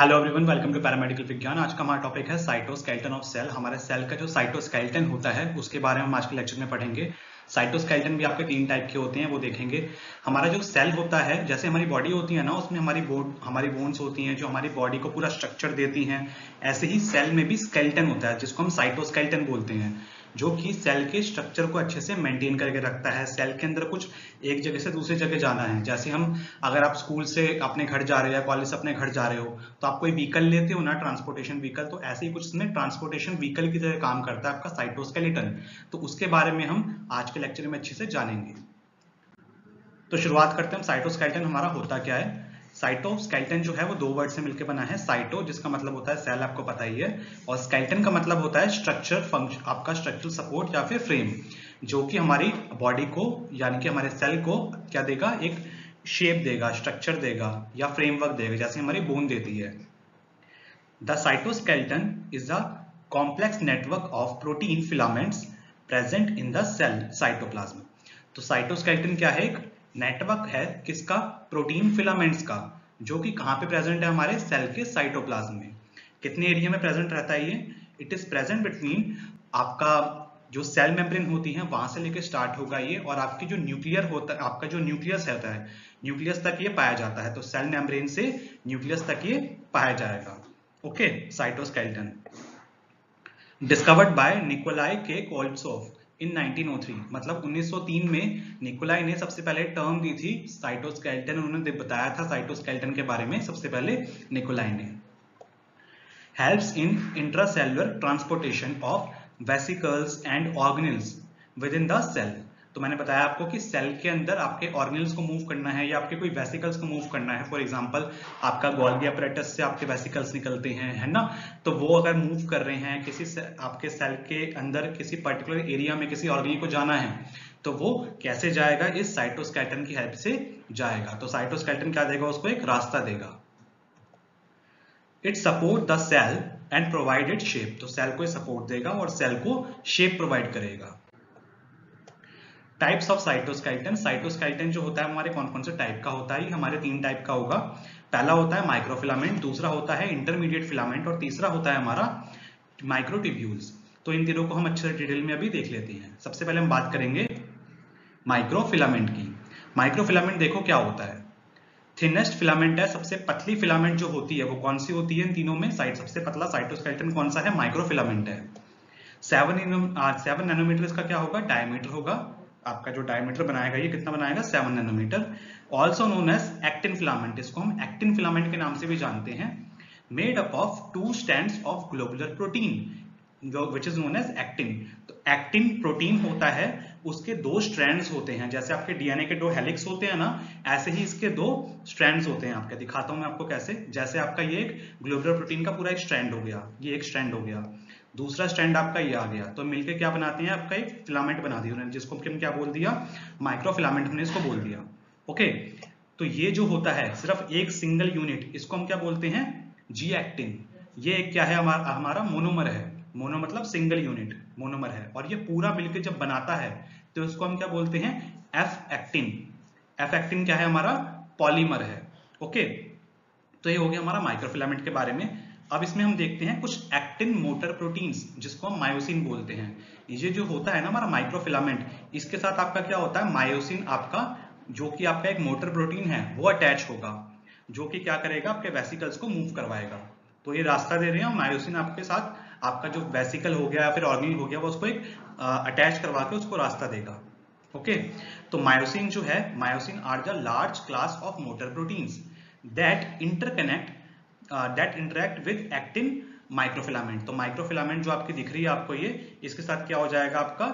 Hello everyone, welcome to paramedical विज्ञान। आज का हमारा टॉपिक है साइटोस्केलेटन ऑफ सेल। हमारे सेल का जो साइटोस्केलेटन होता है उसके बारे में हम आज के लेक्चर में पढ़ेंगे। साइटोस्केलेटन भी आपके 3 टाइप के होते हैं, वो देखेंगे। हमारा जो सेल होता है, जैसे हमारी बॉडी होती है ना, उसमें हमारी बोन्स होती हैं जो हमारी बॉडी को पूरा स्ट्रक्चर देती हैं। ऐसे ही सेल में भी स्केलेटन होता है जिसको हम साइटोस्केलेटन बोलते हैं, जो कि सेल के स्ट्रक्चर को अच्छे से मेंटेन करके रखता है। सेल के अंदर कुछ एक जगह से दूसरी जगह जाना है, जैसे हम अगर आप स्कूल से अपने घर जा रहे हो या कॉलेज से अपने घर जा रहे हो तो आप कोई व्हीकल लेते हो ना, ट्रांसपोर्टेशन व्हीकल, तो ऐसे ही कुछ इसमें ट्रांसपोर्टेशन व्हीकल की तरह काम करता है आपका साइटोस्केलेटन। तो उसके बारे में हम आज के लेक्चर में अच्छे से जानेंगे। तो शुरुआत करते हैं, साइटोस्केलेटन हमारा होता क्या है। साइटोस्केलेटन जो है वो 2 वर्ड से मिलकर बना है। साइटो जिसका मतलब होता है सेल, आपको पता ही है, और स्केलेटन का मतलब होता है स्ट्रक्चर, फंक्शन, आपका स्ट्रक्चरल सपोर्ट या फिर फ्रेम, जो कि हमारी बॉडी को यानी कि हमारे सेल को क्या देगा, एक शेप देगा, स्ट्रक्चर देगा या फ्रेमवर्क देगा, जैसे हमारी बोन देती है। The cytoskeleton is a complex network of protein filaments present in the cell cytoplasm. तो साइटोस्केलेटन क्या है, एक नेटवर्क है किसका, प्रोटीन फिलामेंट्स का, जो कि कहां पे प्रेजेंट है, हमारे सेल के साइटोप्लाज्म में। कितने एरिया में प्रेजेंट रहता है ये, इट इज प्रेजेंट बिटवीन, आपका जो सेल मेम्ब्रेन होती है वहां से लेके स्टार्ट होगा ये, और आपकी जो न्यूक्लियर होता है, आपका जो न्यूक्लियस होता है, न्यूक्लियस तक ये पाया जाता है। तो सेल मेम्ब्रेन से न्यूक्लियस तक ये पाया जाएगा। Okay, cytoskeleton discovered by Nikolai के कोल्ट्सोफ इन 1903, मतलब 1903 में निकोलाई ने सबसे पहले टर्म दी थी साइटोस्केलेटन। उन्होंने बताया था साइटोस्केलेटन के बारे में सबसे पहले निकोलाई ने। Helps in intracellular transportation of vesicles and organelles within the cell. तो मैंने बताया आपको कि सेल के अंदर आपके ऑर्गेनेल्स को मूव करना है या आपके कोई वेसिकल्स को मूव करना है। फॉर एग्जांपल, आपका गोल्गी अपैरेटस से आपके वेसिकल्स निकलते हैं, है ना। तो वो अगर मूव कर रहे हैं किसी से, आपके सेल के अंदर किसी पर्टिकुलर एरिया में किसी ऑर्गेन को जाना है, तो वो कैसे जाएगा, इस साइटोस्केलेटन की हेल्प से जाएगा। तो साइटोस्केलेटन क्या देगा, उसको एक रास्ता देगा। It support the cell and provide it shape. तो सेल को सपोर्ट देगा और सेल को शेप प्रोवाइड करेगा। Types of cytoskeleton. साइटोस्केलेटन जो होता है हमारे कौन कौन से टाइप का होता है, ये हमारे 3 टाइप का होगा। पहला होता है माइक्रोफिलामेंट, दूसरा होता है इंटरमीडिएट फिलामेंट, और तीसरा होता है हमारा माइक्रोट्यूब्यूल्स। तो इन तीनों को हम अच्छे से डिटेल में अभी देख लेते हैं। सबसे पहले हम बात करेंगे माइक्रोफिलामेंट की। माइक्रोफिलामेंट देखो क्या होता है, थिनेस्ट फिलामेंट है, सबसे पतली फिलामेंट जो होती है वो कौन सी होती है इन तीनों में, सबसे पतला साइटोस्केलेटन कौन सा है, माइक्रोफिलामेंट है। 7 नैनोमीटर इसका क्या होगा, डायमीटर होगा। आपका जो डायमीटर बनाएगा ये कितना बनाएगा, 7 nanometer. Also known as actin filament, इसको हम एक्टिन फिलामेंट के नाम से भी जानते हैं। Made up of 2 strands of globular protein which is known as actin. तो एक्टिन प्रोटीन होता है, उसके 2 स्ट्रैंड्स होते हैं। जैसे आपके डीएनए के 2 हेलिक्स होते हैं ना, ऐसे ही इसके 2 स्ट्रैंड्स होते हैं। आपके दिखाता हूं मैं आपको कैसे। जैसे आपका ये एक ग्लोबुलर प्रोटीन का पूरा एक स्ट्रैंड हो गया, ये एक स्ट्रैंड हो गया, दूसरा स्ट्रैंड आपका ये आ गया, तो मिलके क्या बनाते हैं, आपका एक फिलामेंट बना दिया उन्होंने, जिसको हम क्या बोल दिया, माइक्रोफिलामेंट हमने इसको बोल दिया। ओके, तो ये जो होता है सिर्फ एक सिंगल यूनिट, इसको हम क्या बोलते हैं, जी एक्टिन। ये एक क्या है, हमारा मोनोमर है। मोनो मतलब सिंगल यूनिट, मोनोमर है, और ये पूरा मिलकर जब बनाता है तो इसको हम क्या बोलते हैं, एफ एक्टिन। एफ एक्टिन क्या है, हमारा पॉलीमर है। ओके, तो ये हो गया हमारा माइक्रोफिलामेंट के बारे में। अब इसमें हम देखते हैं कुछ एक्टिन मोटर प्रोटीन्स, जिसको हम मायोसिन बोलते हैं। ये जो होता है ना हमारा माइक्रोफिलामेंट, इसके साथ आपका क्या होता है, मायोसिन आपका, जो कि आपका एक मोटर प्रोटीन है, वो अटैच होगा, जो कि क्या करेगा, आपके वेसिकल्स को मूव करवाएगा। तो ये रास्ता दे रहे हैं मायोसिन आपके साथ, आपका जो वेसिकल हो गया या फिर ऑर्गेन हो गया, वो उसको एक अटैच करवा के उसको रास्ता देगा। ओके, तो मायोसिन जो है, myosin are the large class of motor proteins that interact with actin microfilament. तो माइक्रोफिलामेंट जो आपकी दिख रही है आपको, ये इसके साथ क्या हो जाएगा आपका,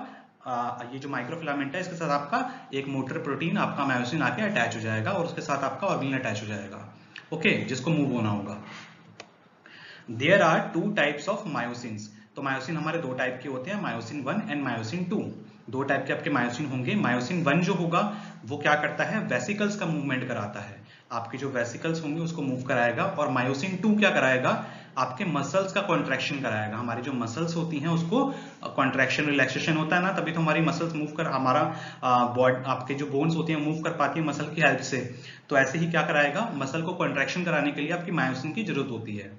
ये जो माइक्रोफिलामेंट है इसके साथ आपका एक मोटर प्रोटीन आपका मायोसिन आके अटैच हो जाएगा, और उसके साथ आपका ऑर्गेन अटैच हो जाएगा। ओके, जिसको मूव होना होगा। There are 2 types of myosins. तो मायोसिन हमारे 2 टाइप के होते हैं, मायोसिन 1 एंड मायोसिन 2। 2 टाइप के आपके मायोसिन होंगे। मायोसिन 1 जो होगा वो क्या करता है, वेसिकल्स का मूवमेंट कराता है, आपके जो वेसिकल्स होंगे उसको मूव कराएगा। और मायोसिन 2 क्या कराएगा, आपके मसल्स का कॉन्ट्रैक्शन कराएगा। हमारी जो मसल्स होती हैं उसको कॉन्ट्रैक्शन रिलैक्सेशन होता है ना, तभी तो हमारी मसल्स मूव कर, हमारा आपके जो बोन्स होती हैं मूव कर पाती है मसल की हेल्प से। तो ऐसे ही क्या कराएगा, मसल को कॉन्ट्रैक्शन कराने के लिए आपकी मायोसिन की जरूरत होती है।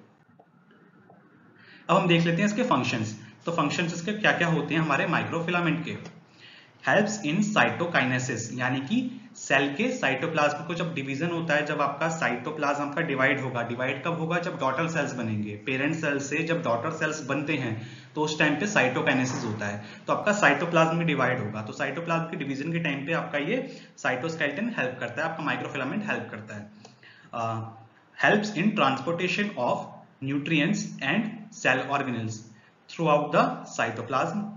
अब हम देख लेते हैं इसके फंक्शंस। तो फंक्शंस इसके क्या क्या होते हैं हमारे माइक्रोफिलामेंट के। हेल्प्स इन साइटोकाइनेसिस, यानी कि सेल के साइटोप्लाज्म को जब डिवीजन होता है, जब आपका साइटोप्लाज्म आपका डिवाइड होगा, डिवाइड कब होगा, जब डॉटर सेल्स बनेंगे। पेरेंट सेल से जब डॉटर सेल्स बनते हैं तो उस टाइम पे साइटोकाइनेसिस होता है, तो आपका साइटोप्लाज्म में डिवाइड होगा। तो साइटोप्लाज्म के डिवीजन के टाइम पे आपका ये साइटोस्केलेटन हेल्प करता है, आपका माइक्रोफिलामेंट हेल्प करता है। Helps in transportation of nutrients and cell organelles throughout the cytoplasm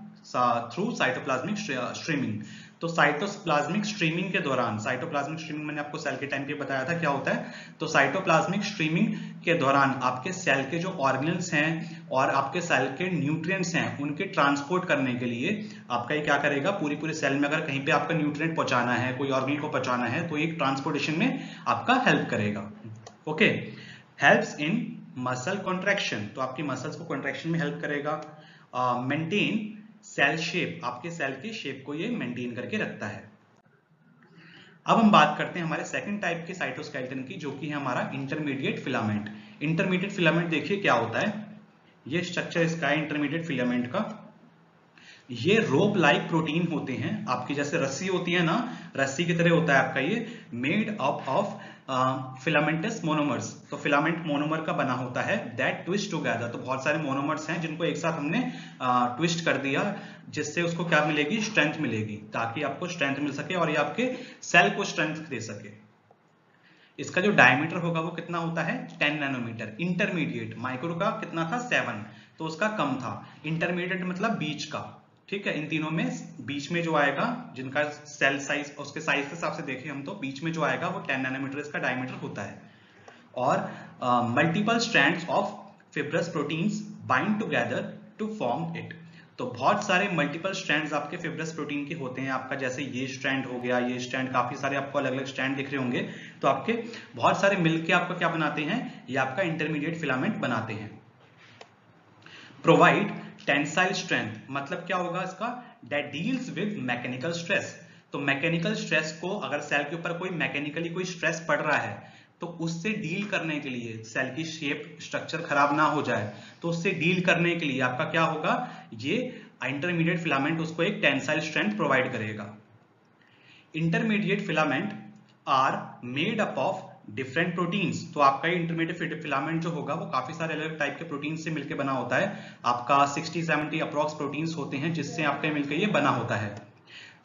through cytoplasmic streaming. तो साइटोप्लाज्मिक स्ट्रीमिंग के दौरान, साइटोप्लाज्मिक स्ट्रीमिंग मैंने आपको सेल के टाइम पे बताया था क्या होता है। तो साइटोप्लाज्मिक स्ट्रीमिंग के दौरान आपके सेल के जो ऑर्गेनेल्स हैं और आपके सेल के न्यूट्रिएंट्स हैं उनके ट्रांसपोर्ट करने के लिए आपका ये क्या करेगा, पूरी सेल में अगर कहीं पे आपका न्यूट्रिएंट पहुंचाना है, कोई ऑर्गेनल को पहुंचाना है, तो एक ट्रांसपोर्टेशन में आपका हेल्प करेगा। Okay, helps in muscle contraction, तो आपकी मसल्स को कॉन्ट्रैक्शन में हेल्प करेगा। मेंटेन सेल शेप, आपके सेल के शेप को ये मेंटेन करके रखता है। अब हम बात करते हैं हमारे सेकंड टाइप के साइटोस्केलेटन की, जो कि है हमारा इंटरमीडिएट फिलामेंट। इंटरमीडिएट फिलामेंट देखिए क्या होता है, ये स्ट्रक्चर इसका है इंटरमीडिएट फिलामेंट का। ये रोप लाइक प्रोटीन होते हैं, आपकी जैसे रस्सी होती है ना, रस्सी की तरह होता है आपका ये, made up of filamentous monomers. तो फिलामेंट मोनोमर का बना होता है, दैट ट्विस्ट टुगेदर। तो बहुत सारे मोनोमर्स हैं जिनको एक साथ हमने ट्विस्ट कर दिया, जिससे उसको क्या मिलेगी, स्ट्रेंथ मिलेगी, ताकि आपको स्ट्रेंथ मिल सके और ये आपके सेल को स्ट्रेंथ दे सके। इसका जो डायमीटर होगा वो कितना होता है, 10 नैनोमीटर। इंटरमीडिएट, माइक्रो का कितना था, 7, तो उसका कम था। इंटरमीडिएट मतलब बीच का, ठीक है। इन तीनों में बीच में जो आएगा, जिनका सेल साइज उसके साइज के हिसाब से देखें हम, तो बीच में जो आएगा वो 10 नैनोमीटर इसका डायमीटर होता है। और multiple strands of fibrous proteins bind together to form it. तो बहुत सारे मल्टीपल स्ट्रैंड्स आपके फिब्रस प्रोटीन के होते हैं, आपका जैसे ये स्ट्रैंड हो गया, ये स्ट्रैंड, काफी सारे आपको अलग अलग स्ट्रैंड दिख रहे होंगे। तो आपके बहुत सारे मिलके आपका क्या बनाते हैं, ये आपका इंटरमीडिएट फिलामेंट बनाते हैं। प्रोवाइड टेंसाइल स्ट्रेंथ, मतलब क्या होगा इसका, that deals with mechanical stress. तो मैकेनिकल स्ट्रेस को, अगर सेल के ऊपर कोई मैकेनिकली कोई स्ट्रेस पड़ रहा है, तो उससे डील करने के लिए, सेल की शेप स्ट्रक्चर खराब ना हो जाए, तो उससे डील करने के लिए आपका क्या होगा, ये इंटरमीडिएट फिलामेंट उसको एक टेंसाइल स्ट्रेंथ प्रोवाइड करेगा। Intermediate filament are made up of different proteins. तो आपका ये इंटरमीडिएट फिलामेंट जो होगा वो काफी सारे अलग टाइप के प्रोटीन से मिलकर बना होता है। आपका 60-70 अप्रॉक्स प्रोटीन्स होते हैं जिससे आपके मिलकर ये बना होता है।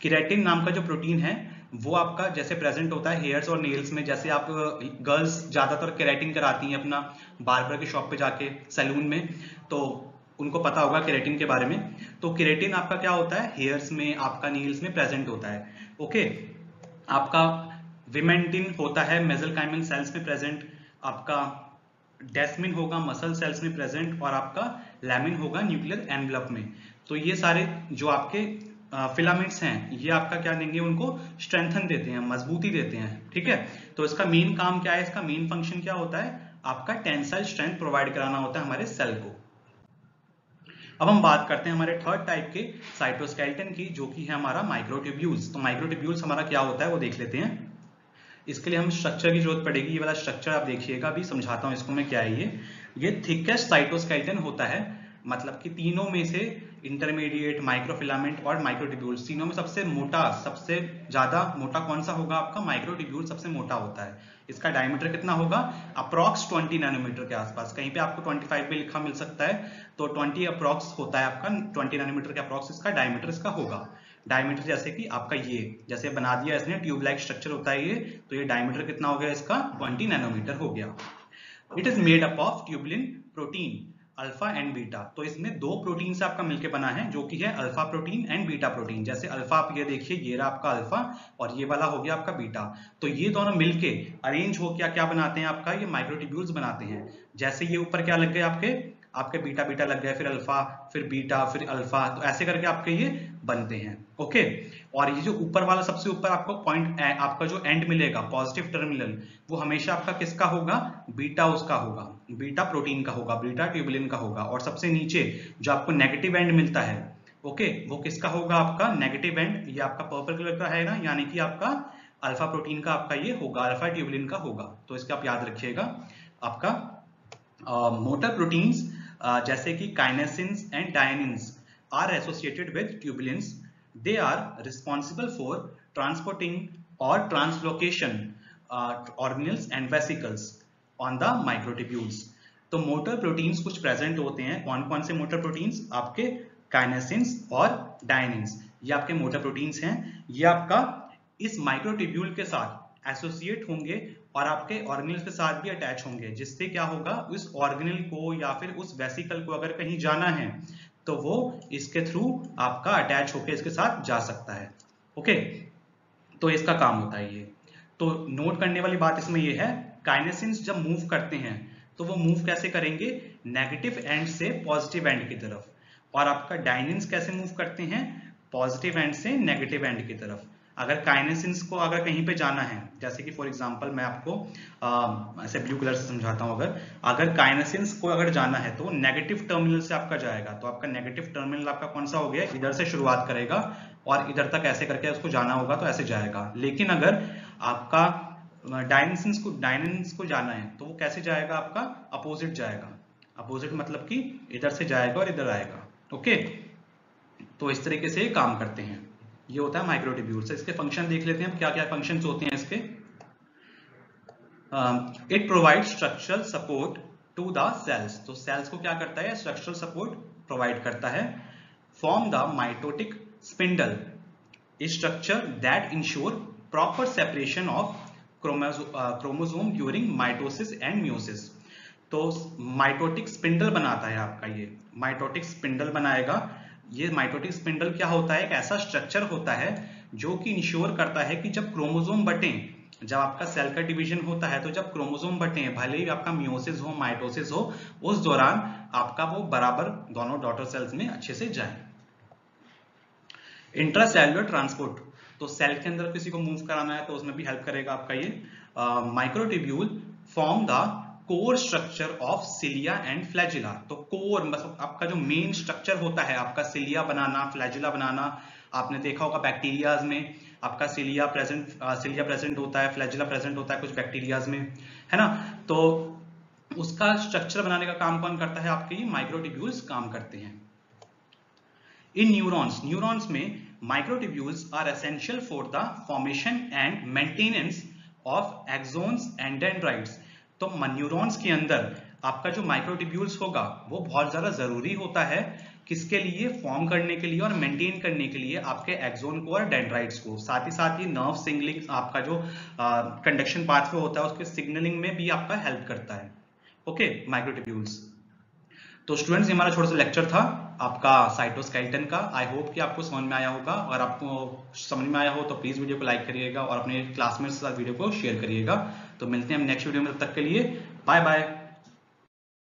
केराटिन नाम का जो प्रोटीन है वो आपका जैसे प्रेजेंट होता है हेयर्स और नेल्स में, जैसे आप गर्ल्स ज्यादातर केराटिन कराती हैं अपना बार्बर की शॉप पे जाके, सैलून में, तो उनको पता होगा केराटिन के बारे में। तो केराटिन आपका क्या होता है, हेयर्स में, आपका नील्स में प्रेजेंट होता है। ओके, आपका विमेंटिन होता है मेसेंकाइमल सेल्स में प्रेजेंट, आपका डेस्मिन होगा मसल सेल्स में प्रेजेंट, और आपका लैमिन होगा न्यूक्लियर एनवलप में। तो ये सारे जो आपके फिलामेंट्स हैं ये आपका क्या देंगे, उनको स्ट्रेंथन देते हैं, मजबूती देते हैं, ठीक है। तो इसका मेन काम क्या है, इसका मेन फंक्शन क्या होता है, आपका टेंसाइल स्ट्रेंथ प्रोवाइड कराना होता है हमारे सेल को। अब हम बात करते हैं हमारे थर्ड टाइप के साइटोस्केलेटन की, जो कि है हमारा माइक्रोट्यूब्यूल्स। तो माइक्रोट्यूब्यूल्स हमारा क्या होता है वो देख लेते हैं। इसके लिए हम स्ट्रक्चर की जरूरत पड़ेगी, ये वाला स्ट्रक्चर आप देखिएगा, अभी समझाता हूं इसको मैं क्या है ये थिकेस्ट साइटोस्केलेटन होता है, मतलब कि तीनों में से इंटरमीडिएट, माइक्रोफिलामेंट और माइक्रोट्यूब्यूल्स, तीनों में सबसे मोटा, सबसे ज्यादा मोटा कौन सा होगा, आपका माइक्रोट्यूब्यूल सबसे मोटा होता है। इसका डायमीटर कितना होगा, अप्रॉक्स 20 नैनोमीटर के आसपास, कहीं पे आपको 25 भी लिखा मिल सकता है, तो 20 अप्रॉक्स होता है आपका, 20 नैनोमीटर के अप्रॉक्स इसका डायमीटर इसका होगा। डायमीटर जैसे कि आपका ये जैसे बना दिया इसने, ट्यूब लाइक स्ट्रक्चर होता है ये, तो ये डायमीटर कितना हो गया इसका, 20 नैनोमीटर हो गया। It is made up of tubulin protein alpha and beta. तो इसमें दो प्रोटीन से आपका मिलकर बना है, जो कि है alpha protein and beta protein. जैसे अल्फा आप ये देखिए, ये रहा आपका अल्फा और ये वाला हो गया आपका बीटा। तो ये दोनों मिलके अरेंज हो क्या क्या बनाते हैं, आपका ये माइक्रोट्यूब्यूल्स बनाते हैं। जैसे ये ऊपर क्या लग गए आपके आपके बीटा बीटा लग गए, फिर अल्फा, फिर बीटा, फिर अल्फा, तो ऐसे करके आपके ये बनते हैं। ओके, और ये जो ऊपर वाला सबसे ऊपर आपको पॉइंट, आपका जो एंड मिलेगा पॉजिटिव टर्मिनल, वो हमेशा आपका किसका होगा, बीटा उसका होगा, बीटा प्रोटीन का होगा, बीटा ट्यूबुलिन का होगा। और सबसे नीचे जो आपको नेगेटिव एंड मिलता है, ओके, वो किसका होगा, आपका नेगेटिव एंड, ये आपका पर्पल कलर का है ना, यानी कि आपका अल्फा प्रोटीन का आपका ये होगा, अल्फा ट्यूबुलिन का होगा। तो इसका आप याद रखिएगा। आपका मोटर प्रोटीन्स जैसे कि kinesins and dyneins are associated with tubulins, they are responsible for transporting और translocation organelles and vesicles on the microtubules. तो मोटर प्रोटीन्स कुछ प्रेजेंट होते हैं, कौन कौन से मोटर प्रोटीन्स, आपके काइनेसिन्स और डायनिन्स, ये आपके मोटर प्रोटीन्स हैं। ये आपका इस माइक्रोट्यूब्यूल के साथ एसोसिएट होंगे और आपके ऑर्गेनेल के साथ भी अटैच होंगे, जिससे क्या होगा, उस ऑर्गेनेल को या फिर उस वेसिकल को अगर कहीं जाना है तो वो इसके थ्रू आपका अटैच होकर इसके साथ जा सकता है। ओके, तो इसका काम होता है ये। तो नोट करने वाली बात इसमें ये है, काइनेसिन्स जब मूव करते हैं तो वो मूव कैसे करेंगे, नेगेटिव एंड से पॉजिटिव एंड की तरफ, और आपका डायनिन्स कैसे मूव करते हैं, पॉजिटिव एंड से नेगेटिव एंड की तरफ। अगर काइनेसिन्स को अगर कहीं पे जाना है, जैसे कि फॉर एग्जांपल मैं आपको ऐसे ब्लू कलर से समझाता हूं, अगर काइनेसिन्स को अगर जाना है तो नेगेटिव टर्मिनल से आपका जाएगा, तो आपका नेगेटिव टर्मिनल आपका कौन सा हो गया, इधर से शुरुआत करेगा और इधर तक ऐसे करके उसको जाना होगा, तो ऐसे जाएगा। लेकिन अगर आपका डायनिन्स को जाना है तो वो कैसे जाएगा, आपका अपोजिट जाएगा। अपोजिट मतलब कि इधर से जाएगा और इधर आएगा। ओके, तो इस तरीके से काम करते हैं। ये होता है माइक्रोट्यूब्यूल से। इसके फंक्शन देख लेते हैं, क्या क्या फंक्शंस होते हैं इसके। It provide structural support to the cells, तो सेल्स को क्या करता है, स्ट्रक्चरल सपोर्ट प्रोवाइड करता है। Form the mitotic spindle, structure that ensure proper separation of chromosome during mitosis and meiosis. तो माइटोटिक स्पिंडल बनाता है आपका, ये माइटोटिक स्पिंडल बनाएगा। ये माइटोटिक स्पिंडल क्या होता है, एक ऐसा स्ट्रक्चर होता है जो कि इंश्योर करता है कि जब क्रोमोसोम बटे, जब आपका सेल का डिवीजन होता है, तो जब क्रोमोसोम बटे, भले ही आपका मियोसिस हो, माइटोसिस हो, उस दौरान आपका वो बराबर दोनों डॉटर सेल्स में अच्छे से जाए। इंट्रासेल्युलर ट्रांसपोर्ट, तो सेल के अंदर किसी को मूव कराना है तो उसमें भी हेल्प करेगा आपका ये। Microtubule form the core structure of cilia and flagella, तो कोर मतलब आपका जो मेन स्ट्रक्चर होता है आपका सिलिया बनाना, फ्लैजिला बनाना। आपने देखा होगा बैक्टीरियाज में आपका सिलिया प्रेजेंट होता है, फ्लैजिला प्रेजेंट होता है कुछ बैक्टीरियाज में, है ना। तो उसका स्ट्रक्चर बनाने का काम कौन करता है, आपके ये माइक्रोट्यूब्यूल्स काम करते हैं। इन न्यूरॉन्स में microtubules are essential for the formation and maintenance of axons and dendrites. तो न्यूरॉन्स के अंदर आपका जो माइक्रोट्यूब्यूल्स होगा वो बहुत ज्यादा जरूरी होता है, किसके लिए, फॉर्म करने के लिए और मेंटेन करने के लिए आपके एक्सोन को और डेंड्राइट्स को। साथ ही साथ ये नर्व सिग्नलिंग, आपका जो कंडक्शन पाथवे होता है उसके सिग्नलिंग में भी आपका हेल्प करता है। Okay, microtubules. तो स्टूडेंट्स, हमारा छोटा सा लेक्चर था आपका साइटोस्केलेटन का। आई होप कि आपको समझ में आया होगा। अगर आपको समझ में आया हो तो प्लीज वीडियो को लाइक करिएगा और अपने क्लासमेट्स के साथ वीडियो को शेयर करिएगा। तो मिलते हैं हम नेक्स्ट वीडियो में, तब तक के लिए बाय बाय।